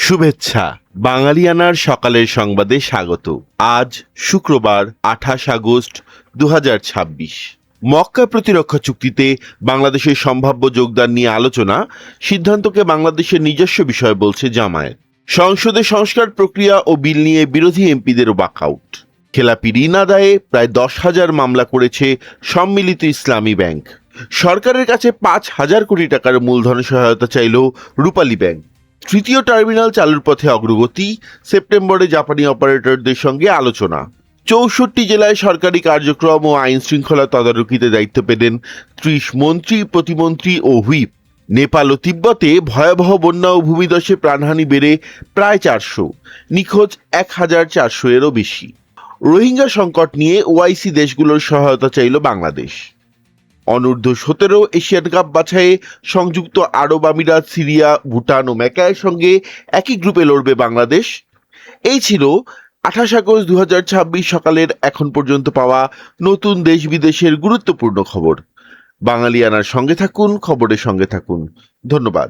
শুভেচ্ছা। বাঙালিয়ানার সকালের সংবাদে স্বাগত। আজ শুক্রবার 28 আগস্ট 2026। মক্কা প্রতিরক্ষা চুক্তিতে বাংলাদেশের সম্ভাব্য যোগদান নিয়ে আলোচনা, সিদ্ধান্তকে বাংলাদেশের নিজস্ব বিষয় বলছে জামায়াত। সংসদে সংস্কার প্রক্রিয়া ও বিল নিয়ে বিরোধী এমপিদের ওয়াকআউট। খেলাপি ঋণ আদায়ে প্রায় 10,000 মামলা করেছে সম্মিলিত ইসলামী ব্যাংক। সরকারের কাছে 5,000 কোটি টাকার মূলধন সহায়তা চাইল রূপালী ব্যাংক। তৃতীয় টার্মিনাল চালুর পথে অগ্রগতি, সেপ্টেম্বরে জাপানি অপারেটরদের সঙ্গে আলোচনা। 64 জেলায় সরকারি কার্যক্রম ও আইন শৃঙ্খলা তদারকিতে দায়িত্ব পেলেন 30 মন্ত্রী, প্রতিমন্ত্রী ও হুইপ। নেপাল ও তিব্বতে ভয়াবহ বন্যা ও ভূমিধসে প্রাণহানি বেড়ে প্রায় 400, নিখোঁজ 1,400 এরও বেশি। রোহিঙ্গা সংকট নিয়ে ওআইসি দেশগুলোর সহায়তা চাইল বাংলাদেশ। অনূর্ধ্ব-17 এশিয়ান কাপ বাছাইয়ে সংযুক্ত আরব আমিরাত, সিরিয়া, ভুটান ও ম্যাকাওয়ের সঙ্গে একই গ্রুপে লড়বে বাংলাদেশ। এই ছিল 28 আগস্ট 2026 সকালের এখন পর্যন্ত পাওয়া নতুন দেশ বিদেশের গুরুত্বপূর্ণ খবর। বাঙালিয়ানার সঙ্গে থাকুন, খবরের সঙ্গে থাকুন। ধন্যবাদ।